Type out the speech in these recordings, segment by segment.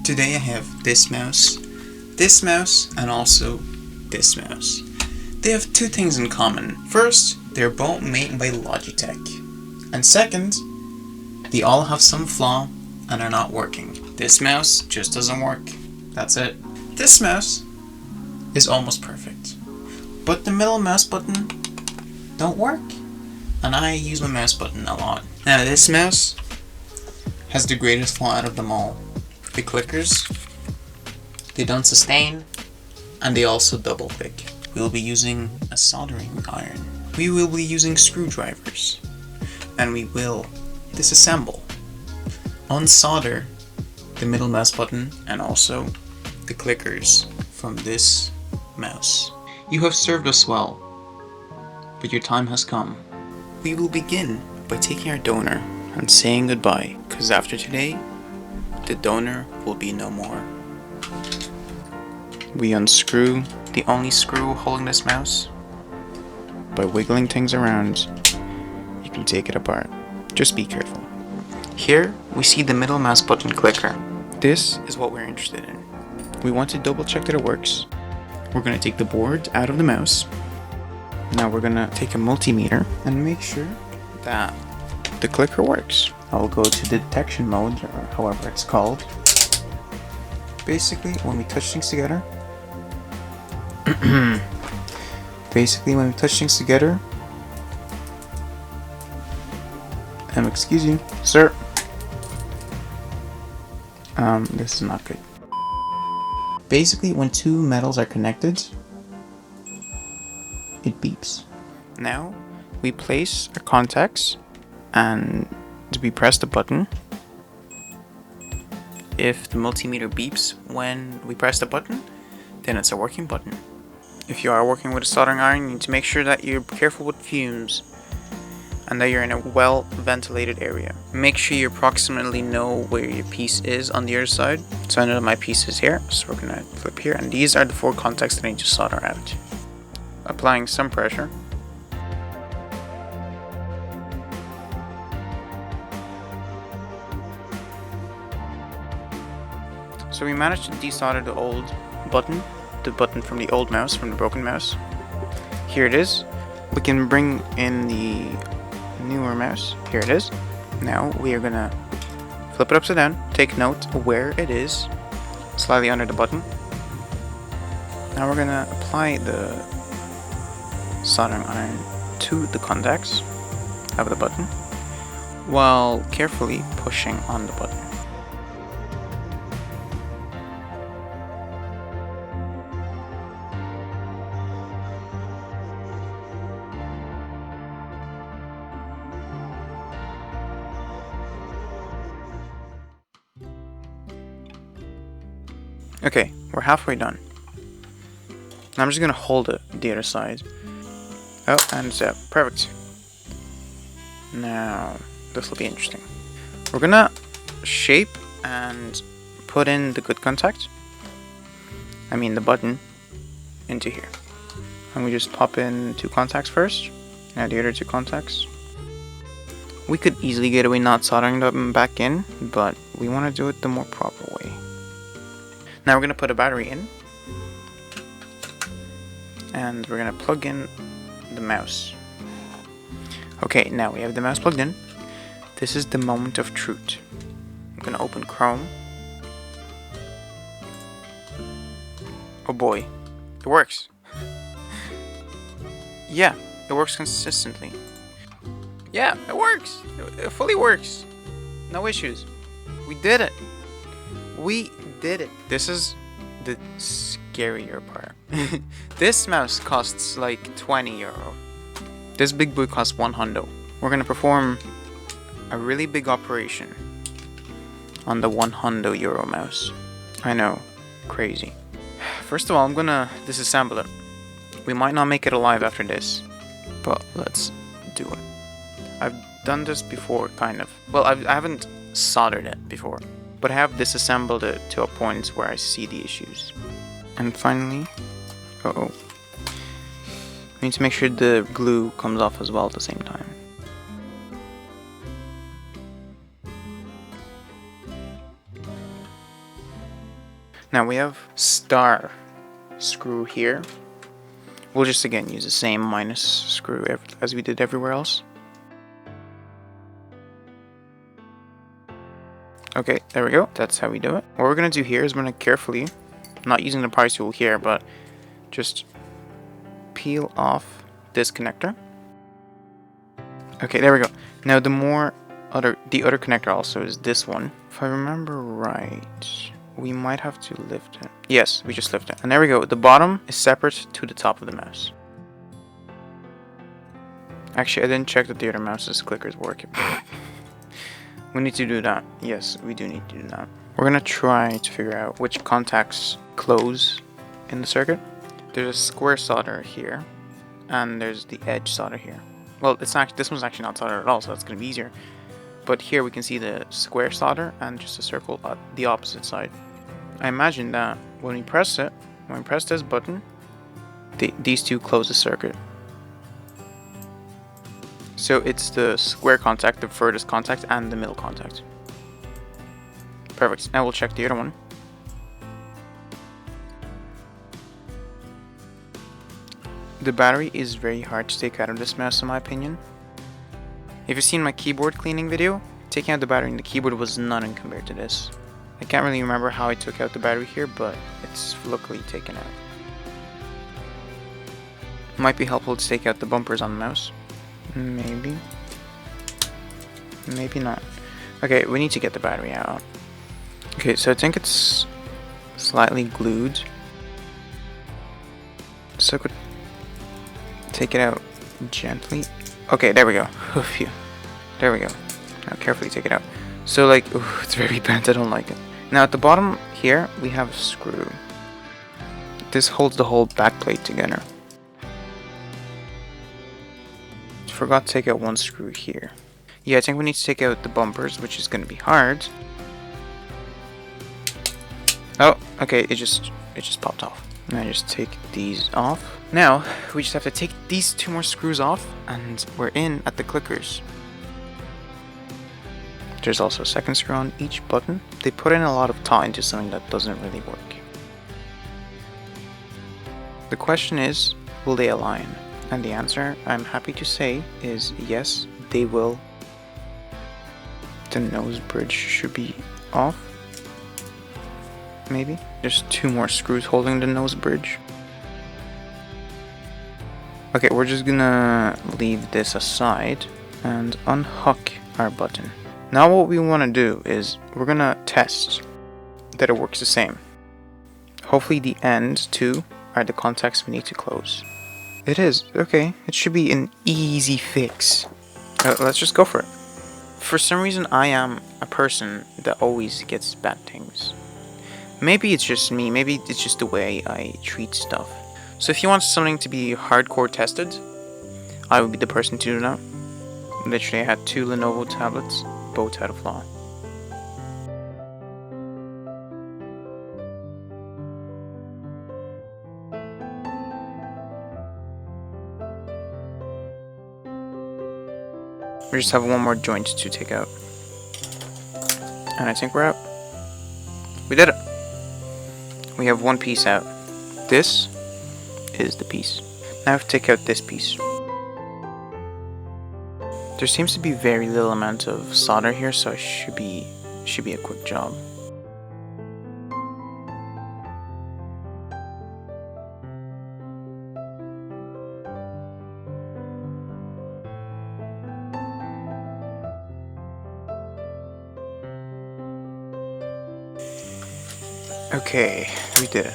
Today I have this mouse, and also this mouse. They have two things in common. First, they're both made by Logitech. And second, they all have some flaw and are not working. This mouse just doesn't work. That's it. This mouse is almost perfect. But the middle mouse button don't work. And I use my mouse button a lot. Now this mouse has the greatest flaw out of them all. The clickers, they don't sustain, and they also double click. We will be using a soldering iron. We will be using screwdrivers. And we will disassemble, unsolder the middle mouse button and also the clickers from this mouse. You have served us well, but your time has come. We will begin by taking our donor and saying goodbye, because after today, the donor will be no more. We unscrew the only screw holding this mouse. By wiggling things around, you can take it apart. Just be careful. Here, we see the middle mouse button clicker. This is what we're interested in. We want to double check that it works. We're going to take the board out of the mouse. Now we're going to take a multimeter and make sure that the clicker works. I'll go to the detection mode, or however it's called. Basically, when we touch things together, excuse you, sir. This is not good. Basically, when two metals are connected, it beeps. Now, we place our contacts and we press the button. If the multimeter beeps when we press the button, then it's a working button. If you are working with a soldering iron, you need to make sure that you're careful with fumes and that you're in a well ventilated area. Make sure you approximately know where your piece is on the other side. So I know that my piece is here, so we're gonna flip here, and these are the four contacts that I need to solder out. Applying some pressure. So we managed to desolder the old button, the button from the old mouse, from the broken mouse. Here it is. We can bring in the newer mouse. Here it is. Now we are gonna flip it upside down, take note of where it is, slightly under the button. Now we're gonna apply the soldering iron to the contacts of the button while carefully pushing on the button. Okay, we're halfway done. Now I'm just gonna hold it the other side. Oh, and it's perfect. Now, this will be interesting. We're gonna shape and put in the good contact. The button into here. And we just pop in two contacts first, and the other two contacts. We could easily get away not soldering them back in, but we want to do it the more proper way. Now we're going to put a battery in, and we're going to plug in the mouse. Okay, now we have the mouse plugged in. This is the moment of truth. I'm going to open Chrome. Oh boy, it works. Yeah, it works consistently. Yeah, it works. It fully works. No issues. We did it. We did it. This is the scarier part. This mouse costs like €20. This big boy costs €100. We're gonna perform a really big operation on the €100 mouse. I know, crazy. First of all, I'm gonna disassemble it. We might not make it alive after this, but let's do it. I've done this before, kind of. Well, I haven't soldered it before, but I have disassembled it to a point where I see the issues. And finally, I need to make sure the glue comes off as well at the same time. Now we have star screw here. We'll just again use the same minus screw as we did everywhere else. Okay, there we go. That's how we do it. What we're going to do here is we're going to carefully, not using the pry tool here, but just peel off this connector. Okay, there we go. Now the other connector also is this one. If I remember right, we might have to lift it. Yes, we just lift it. And there we go. The bottom is separate to the top of the mouse. Actually, I didn't check that the other mouse's clickers work. We need to do that. Yes, we do need to do that. We're gonna try to figure out which contacts close in the circuit. There's a square solder here, and there's the edge solder here. Well, it's not. This one's actually not soldered at all, so that's gonna be easier. But here we can see the square solder and just a circle at the opposite side. I imagine that when we press this button, these two close the circuit. So it's the square contact, the furthest contact, and the middle contact. Perfect. Now we'll check the other one. The battery is very hard to take out of this mouse in my opinion. If you've seen my keyboard cleaning video, taking out the battery in the keyboard was nothing compared to this. I can't really remember how I took out the battery here, but it's luckily taken out. Might be helpful to take out the bumpers on the mouse. Maybe. Maybe not. Okay, we need to get the battery out. Okay, so I think it's slightly glued. So I could take it out gently. Okay, there we go. Phew. There we go. Now carefully take it out. So like, ooh, it's very bent, I don't like it. Now at the bottom here, we have a screw. This holds the whole back plate together. Forgot to take out one screw here. Yeah, I think we need to take out the bumpers, which is going to be hard. Oh, okay, it just popped off. Now just take these off. Now we just have to take these two more screws off, and we're in at the clickers. There's also a second screw on each button. They put in a lot of thought into something that doesn't really work. The question is, will they align? And the answer, I'm happy to say, is yes, they will. The nose bridge should be off. Maybe. There's two more screws holding the nose bridge. Okay, we're just gonna leave this aside and unhook our button. Now what we want to do is we're gonna test that it works the same. Hopefully the ends too are the contacts we need to close. It is. Okay, it should be an easy fix. Let's just go for it. For some reason, I am a person that always gets bad things. Maybe it's just me, maybe it's just the way I treat stuff. So if you want something to be hardcore tested, I would be the person to do that. Literally, I had 2 Lenovo tablets, both had a flaw. We just have one more joint to take out. And I think we're out. We did it! We have one piece out. This is the piece. Now I have to take out this piece. There seems to be very little amount of solder here, so it should be a quick job. Okay, we did it.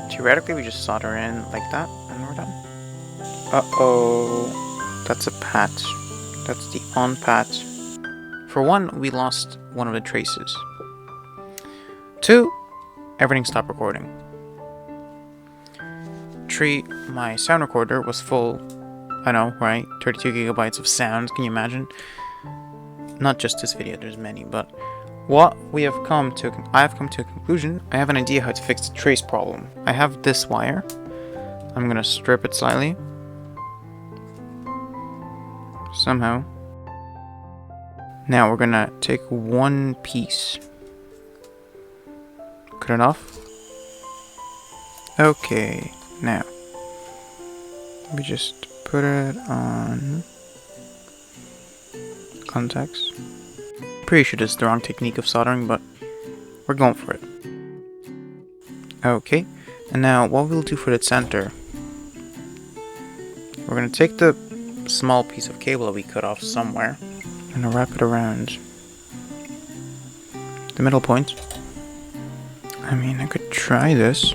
Theoretically, we just solder in like that, and we're done. Uh-oh. That's a patch. That's the on patch. For one, we lost one of the traces. 2, everything stopped recording. 3, my sound recorder was full. I know, right? 32 gigabytes of sound, can you imagine? Not just this video, there's many, but what we have come to, I have come to a conclusion. I have an idea how to fix the trace problem. I have this wire. I'm gonna strip it slightly. Somehow. Now we're gonna take one piece Cut it off. Okay, now we just put it on contacts. Pretty sure this is the wrong technique of soldering, but we're going for it. Okay, and now what we'll do for the center, we're gonna take the small piece of cable that we cut off somewhere and wrap it around the middle point. I mean, I could try this.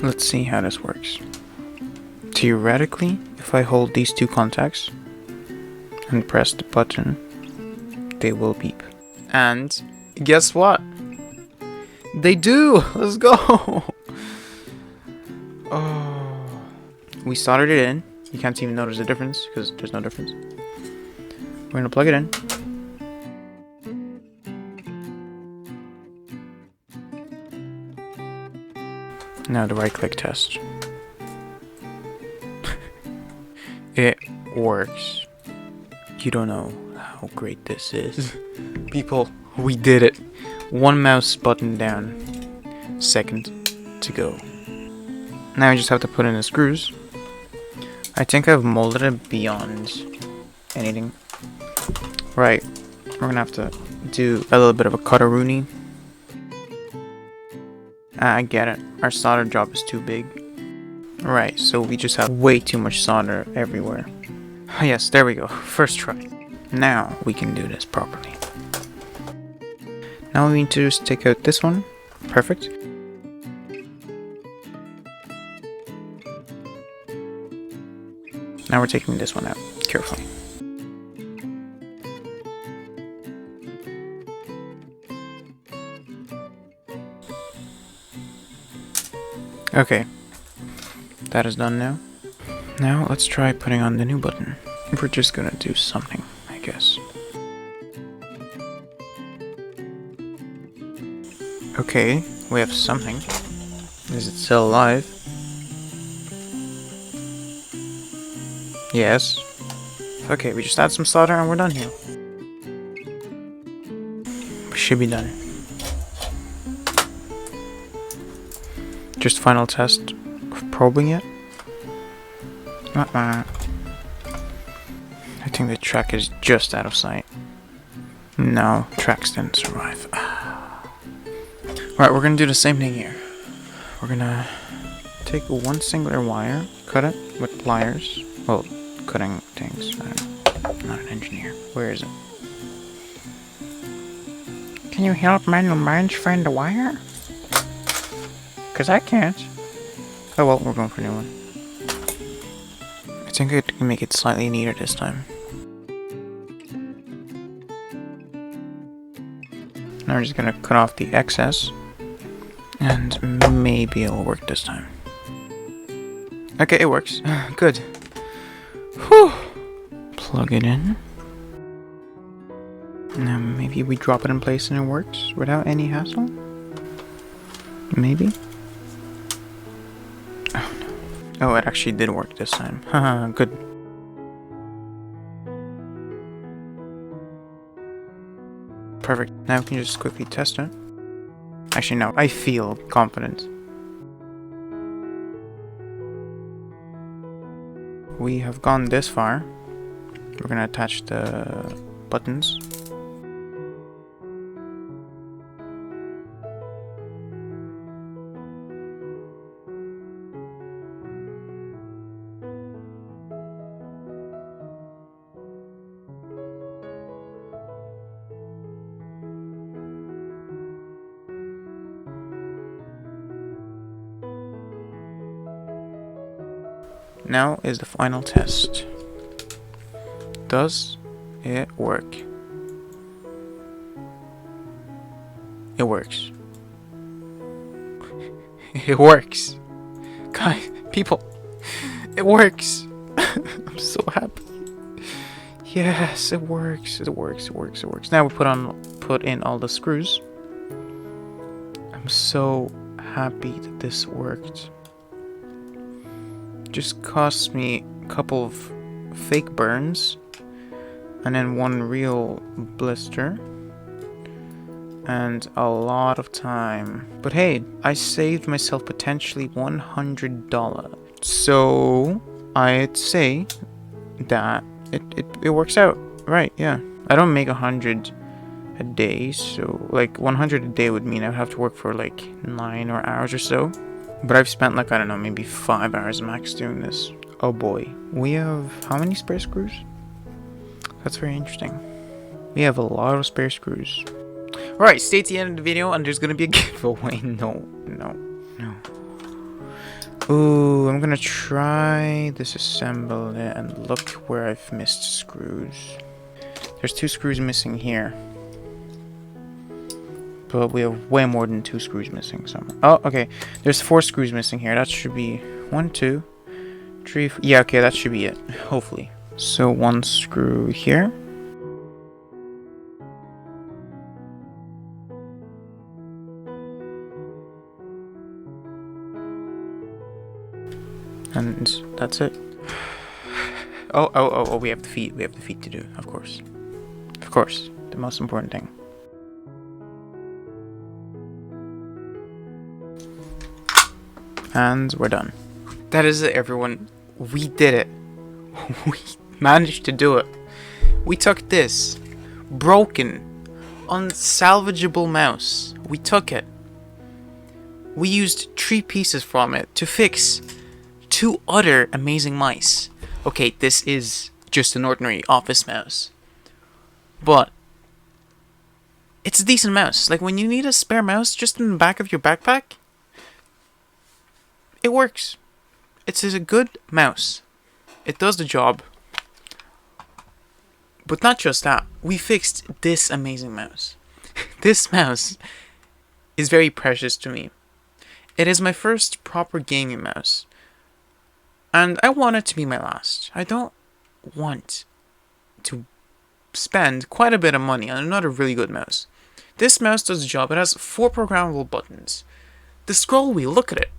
Let's see how this works. Theoretically, if I hold these two contacts and press the button, they will beep. And guess what? They do! Let's go! Oh, we soldered it in. You can't even notice the difference because there's no difference. We're gonna plug it in. Now the right click test. It works. You don't know how great this is. People, we did it. One mouse button down. Second to go. Now I just have to put in the screws. I think I've molded it beyond anything. Right, we're gonna have to do a little bit of a cut-a-rooney. I get it. Our solder job is too big. Right, so we just have way too much solder everywhere. Yes, there we go. First try. Now we can do this properly. Now we need to just take out this one. Perfect. Now we're taking this one out carefully. Okay, that is done now. Now let's try putting on the new button. We're just gonna do something, I guess. Okay, we have something. Is it still alive? Yes. Okay, we just add some solder and we're done here. We should be done. Just final test of probing it. I think the track is just out of sight. No, tracks didn't survive. Right, we're gonna do the same thing here. We're gonna take one singular wire, cut it with pliers. Well, cutting things. I'm not an engineer. Where is it? Can you help Manuel find the wire? Cause I can't. Oh well, we're going for a new one. I think I can make it slightly neater this time. Now we're just gonna cut off the excess. And maybe it'll work this time. Okay, it works. Good. Whew. Plug it in. Now maybe we drop it in place and it works without any hassle? Maybe? Oh no. Oh, it actually did work this time. Haha, good. Perfect. Now we can just quickly test it. Actually no, I feel confident. We have gone this far. We're gonna attach the buttons. Now is the final test. Does it work? It works. It works. Guys, people, it works. I'm so happy. Yes, it works. It works. It works. It works. Now we put in all the screws. I'm so happy that this worked. Just cost me a couple of fake burns and then one real blister, and a lot of time. But hey, I saved myself potentially $100. So I'd say that it works out, right? Yeah. I don't make 100 a day, so like 100 a day would mean I'd have to work for like 9 hours or so. But I've spent like, I don't know, maybe 5 hours max doing this. Oh boy. We have how many spare screws? That's very interesting. We have a lot of spare screws. Alright, stay to the end of the video and there's gonna be a giveaway. No. Ooh, I'm gonna try disassemble it and look where I've missed screws. There's 2 screws missing here. But we have way more than 2 screws missing somewhere. Oh, okay. There's 4 screws missing here. That should be 1, 2, 3, 4. Yeah, okay, that should be it. Hopefully. So 1 screw here. And that's it. Oh, we have the feet. We have the feet to do, of course. Of course. The most important thing. And we're done. That is it, everyone. We did it. We managed to do it. We took this broken, unsalvageable mouse. We took it. We used 3 pieces from it to fix 2 other amazing mice. Okay, this is just an ordinary office mouse, but it's a decent mouse. Like, when you need a spare mouse just in the back of your backpack, it works. It's a good mouse. It does the job. But not just that, we fixed this amazing mouse. This mouse is very precious to me. It is my first proper gaming mouse. And I want it to be my last. I don't want to spend quite a bit of money on another really good mouse. This mouse does the job. It has 4 programmable buttons. The scroll wheel, look at it.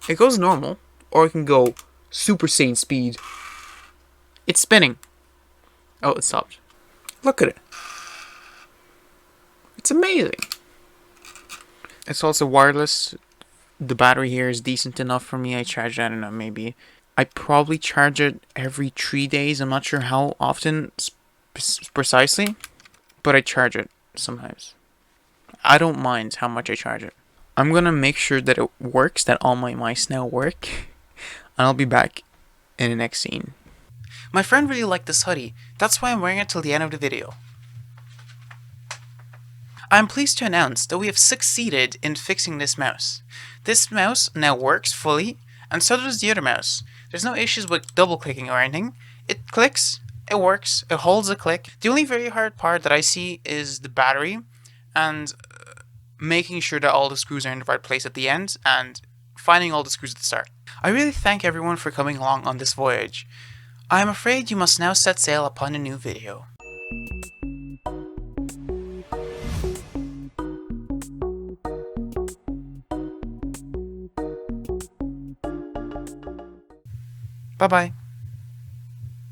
It goes normal, or it can go Super Saiyan speed. It's spinning. Oh, it stopped. Look at it. It's amazing. It's also wireless. The battery here is decent enough for me. I charge it, I don't know, maybe. I probably charge it every 3 days. I'm not sure how often precisely, but I charge it sometimes. I don't mind how much I charge it. I'm gonna make sure that it works, that all my mice now work, and I'll be back in the next scene. My friend really liked this hoodie. That's why I'm wearing it till the end of the video. I'm pleased to announce that we have succeeded in fixing this mouse. This mouse now works fully, and so does the other mouse. There's no issues with double clicking or anything. It clicks, it works, it holds a click. The only very hard part that I see is the battery, and making sure that all the screws are in the right place at the end, and finding all the screws at the start. I really thank everyone for coming along on this voyage. I am afraid you must now set sail upon a new video. Bye-bye.